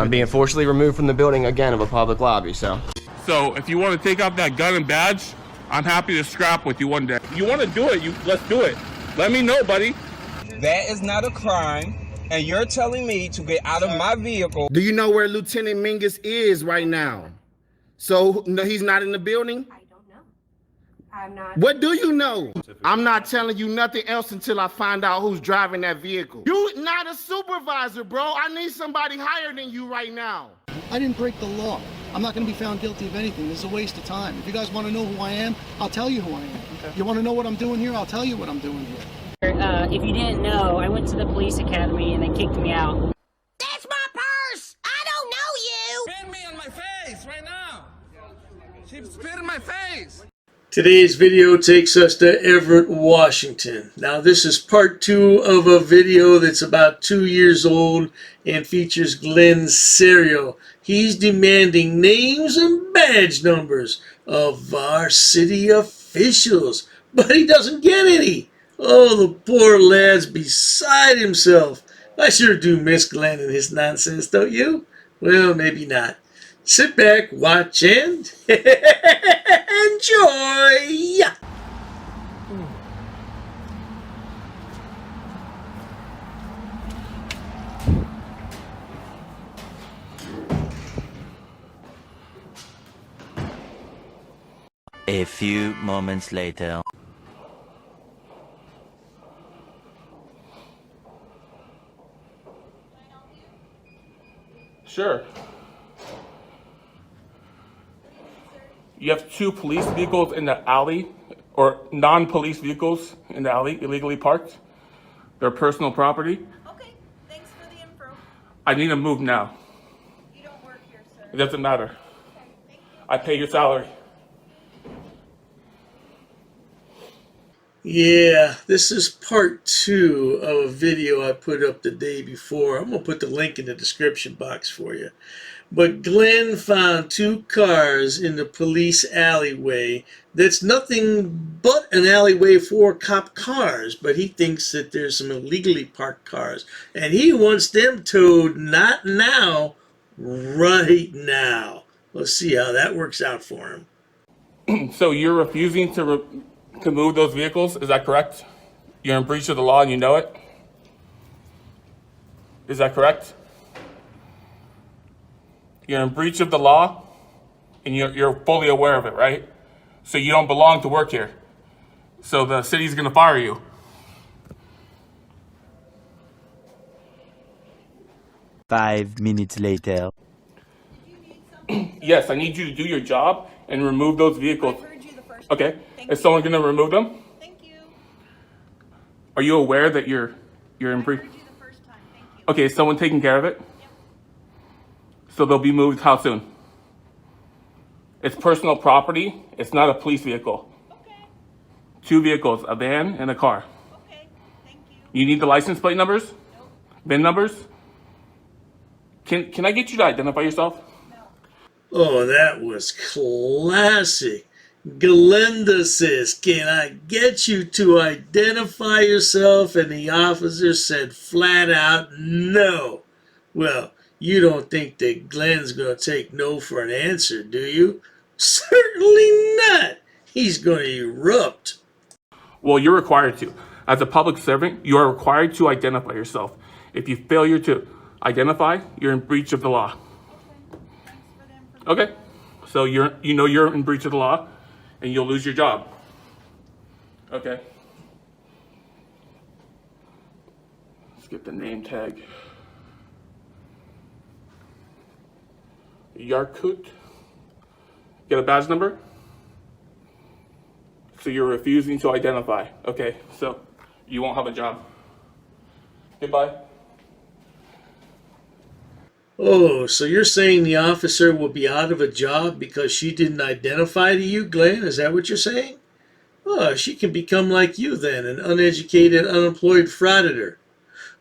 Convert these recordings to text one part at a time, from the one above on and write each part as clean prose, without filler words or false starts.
I'm being forcibly removed from the building again of a public lobby, so. So if you want to take off that gun and badge, I'm happy to scrap with you one day. You want to do it, let's do it. Let me know, buddy. That is not a crime, and you're telling me to get out of my vehicle. Do you know where Lieutenant Mingus is right now? So no, he's not in the building? I don't know. I'm not. What do you know? I'm not telling you nothing else until I find out who's driving that vehicle. You not a supervisor, bro. I need somebody higher than you right now. I didn't break the law. I'm not going to be found guilty of anything. This is a waste of time. If you guys want to know who I am, I'll tell you who I am. Okay. You want to know what I'm doing here? I'll tell you what I'm doing here. If you didn't know, I went to the police academy and they kicked me out. That's my purse! I don't know you! Spit me on my face right now! She spit in my face! Today's video takes us to Everett, Washington. Now this is part 2 of a video that's about 2 years old and features Glenn Serio. He's demanding names and badge numbers of our city officials, but he doesn't get any. Oh, the poor lad's beside himself. I sure do miss Glenn and his nonsense, don't you? Well, maybe not. Sit back, watch, and enjoy! A few moments later. Sure. You have 2 police vehicles in the alley, or non-police vehicles in the alley, illegally parked. They're personal property. Okay, thanks for the info. I need to move now. You don't work here, sir. It doesn't matter. Okay, thank you. I pay your salary. Yeah, this is part 2 of a video I put up the day before. I'm going to put the link in the description box for you. But Glenn found 2 cars in the police alleyway that's nothing but an alleyway for cop cars, but he thinks that there's some illegally parked cars, and he wants them towed not now, right now. Let's see how that works out for him. So you're refusing to move those vehicles, is that correct? You're in breach of the law and you know it? Is that correct? You're in breach of the law and you're fully aware of it, right? So you don't belong to work here. So the city's gonna fire you. Five minutes later. Yes, I need you to do your job and remove those vehicles. I heard you the first Okay, time. Thank is you. someone gonna remove them? Thank you. Are you aware that you're in breach? I heard you the first time. Thank you. Okay, is someone taking care of it? Yep. So they'll be moved how soon? It's personal property. It's not a police vehicle. Okay. 2 vehicles, a van and a car. Okay. Thank you. You need the license plate numbers? Nope. VIN numbers? Can I get you to identify yourself? No. Oh, that was classic. Glenda says, "Can I get you to identify yourself?" And the officer said flat out, "No." Well, you don't think that Glenn's going to take no for an answer, do you? Certainly not. He's going to erupt. Well, you're required to. As a public servant, you are required to identify yourself. If you fail to identify, you're in breach of the law. Okay. Thanks for the information. Okay? So you're in breach of the law and you'll lose your job. Okay? Let's get the name tag. Yarkut. Get a badge number? So you're refusing to identify. Okay, so you won't have a job. Goodbye. Oh, so you're saying the officer will be out of a job because she didn't identify to you, Glenn? Is that what you're saying? Oh, she can become like you then, an uneducated, unemployed frauditor.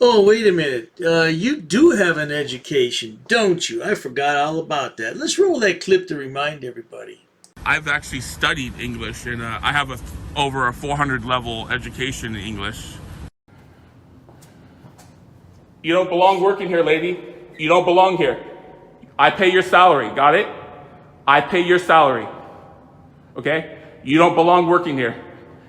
Oh, wait a minute. You do have an education, don't you? I forgot all about that. Let's roll that clip to remind everybody. I've actually studied English, and I have over a 400 level education in English. You don't belong working here, lady. You don't belong here. I pay your salary, got it? I pay your salary, okay? You don't belong working here.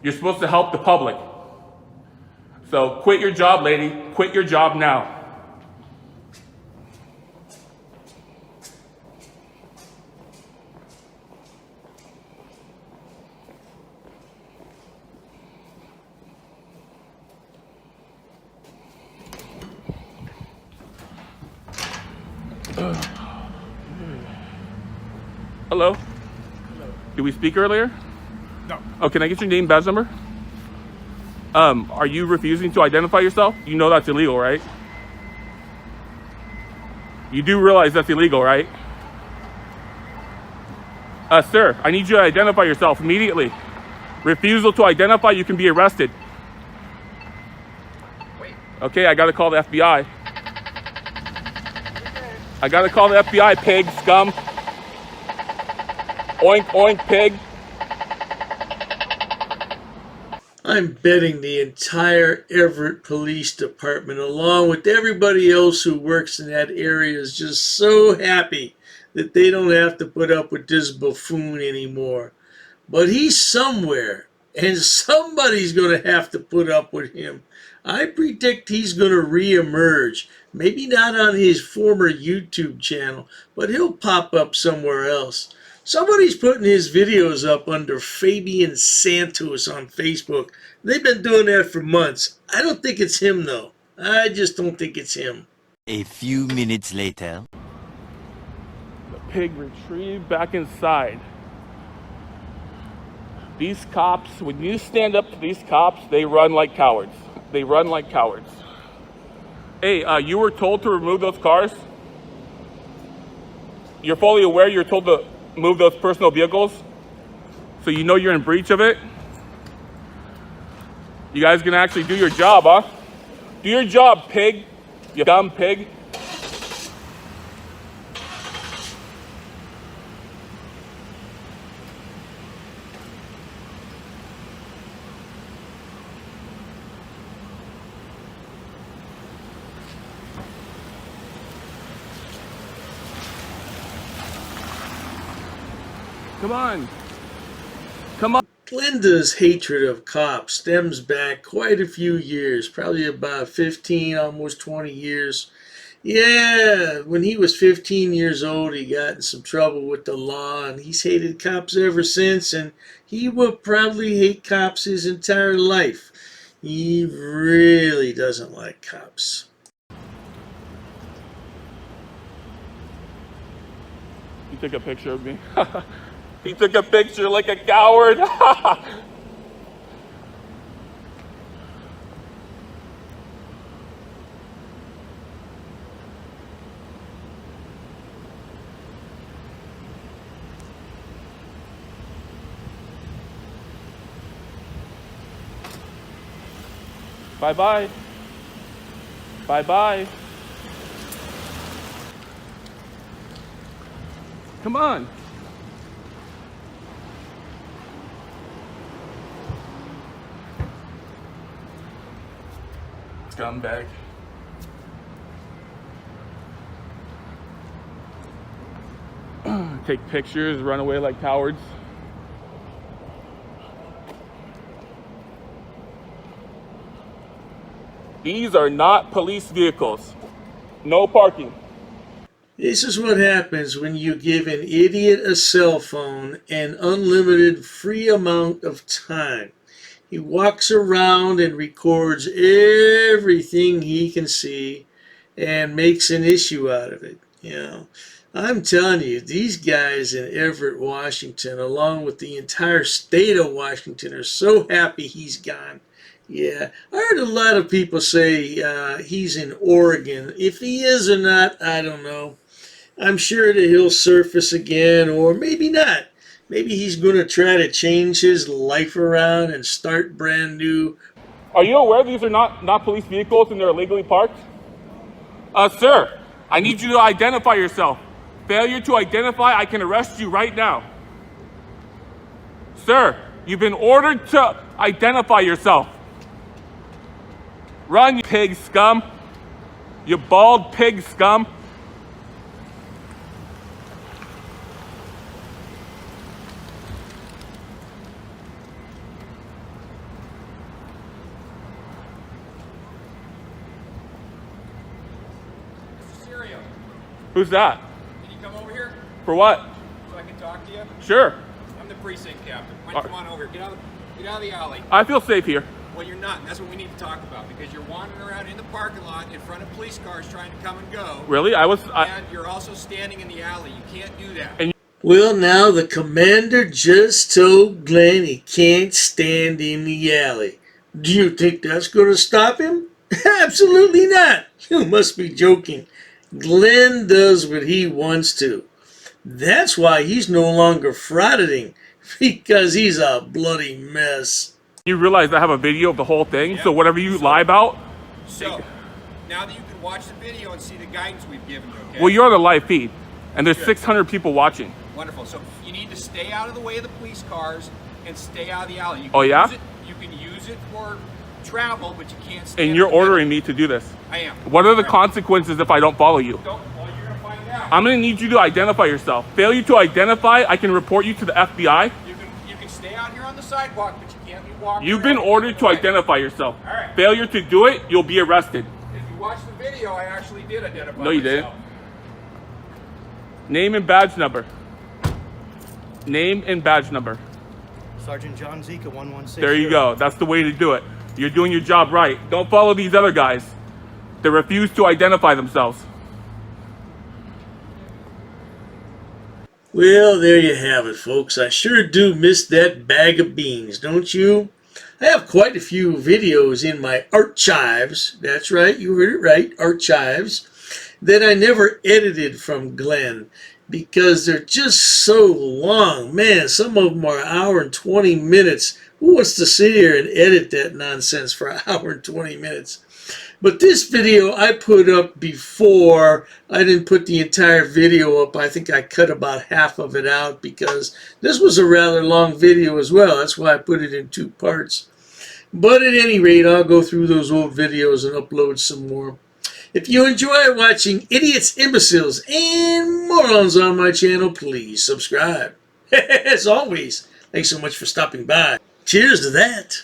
You're supposed to help the public. So quit your job, lady. Quit your job now. Hello? Did we speak earlier? No. Oh, can I get your name, badge number? Are you refusing to identify yourself? You know that's illegal, right? You do realize that's illegal, right? Sir, I need you to identify yourself immediately. Refusal to identify, you can be arrested. Okay, I gotta call the FBI. I gotta call the FBI, pig, scum. Oink, oink, pig. I'm betting the entire Everett Police Department, along with everybody else who works in that area, is just so happy that they don't have to put up with this buffoon anymore. But he's somewhere, and somebody's going to have to put up with him. I predict he's going to reemerge. Maybe not on his former YouTube channel, but he'll pop up somewhere else. Somebody's putting his videos up under Fabian Santos on Facebook. They've been doing that for months. I don't think it's him, though. I just don't think it's him. A few minutes later. The pig retrieved back inside. These cops, when you stand up to these cops, they run like cowards. They run like cowards. Hey, you were told to remove those cars? You're fully aware you're told to move those personal vehicles? So you know you're in breach of it? You guys gonna actually do your job, huh? Do your job, pig. You dumb pig. Come on. Come on. Glenda's hatred of cops stems back quite a few years, probably about 15, almost 20 years. Yeah, when he was 15 years old, he got in some trouble with the law, and he's hated cops ever since, and he will probably hate cops his entire life. He really doesn't like cops. He took a picture of me. He took a picture like a coward. Bye-bye. Bye-bye. Come on. Scumbag. Take pictures, run away like cowards. These are not police vehicles. No parking. This is what happens when you give an idiot a cell phone and unlimited free amount of time. He walks around and records everything he can see and makes an issue out of it. You know, I'm telling you, these guys in Everett, Washington, along with the entire state of Washington, are so happy he's gone. Yeah, I heard a lot of people say he's in Oregon. If he is or not, I don't know. I'm sure that he'll surface again, or maybe not. Maybe he's going to try to change his life around and start brand new. Are you aware these are not police vehicles and they're illegally parked? Sir, I need you to identify yourself. Failure to identify, I can arrest you right now. Sir, you've been ordered to identify yourself. Run, you pig scum. You bald pig scum. Who's that? Can you come over here For what? so I can talk to you? Sure. I'm the precinct captain. Why don't you come on over here? Get out of the alley. I feel safe here. Well, you're not, and that's what we need to talk about, because you're wandering around in the parking lot in front of police cars trying to come and go. Really? And you're also standing in the alley. You can't do that. Well, now the commander just told Glenn he can't stand in the alley. Do you think that's going to stop him? Absolutely not. You must be joking. Glenn does what he wants to. That's why he's no longer frauditing, because he's a bloody mess. You realize I have a video of the whole thing, Yeah. so whatever you lie about... So, now that you can watch the video and see the guidance we've given you, okay? Well, you're on the live feed, and there's Good. 600 people watching. Wonderful. So you need to stay out of the way of the police cars and stay out of the alley. You can Oh, yeah? You can use it for travel, but you can't stay And in you're the middle. ordering me to do this. I am. What are the Right. consequences if I don't follow you? Well, you're going to find out. I'm going to need you to identify yourself. Failure to identify, I can report you to the FBI. You can stay out here on the sidewalk, but you can't be walking You've been around ordered to the way. identify yourself. All right. Failure to do it, you'll be arrested. If you watch the video, I actually did identify No, you myself. didn't. Name and badge number. Name and badge number. Sergeant John Zika 1160. There you go. That's the way to do it. You're doing your job right. Don't follow these other guys. They refuse to identify themselves. Well, there you have it, folks. I sure do miss that bag of beans, don't you? I have quite a few videos in my archives. That's right, you heard it right, archives, that I never edited from Glenn because they're just so long. Man, some of them are an hour and 20 minutes. Who wants to sit here and edit that nonsense for an hour and 20 minutes? But this video I put up before. I didn't put the entire video up. I think I cut about half of it out because this was a rather long video as well. That's why I put it in 2 parts. But at any rate, I'll go through those old videos and upload some more. If you enjoy watching idiots, imbeciles, and morons on my channel, please subscribe. As always, thanks so much for stopping by. Cheers to that.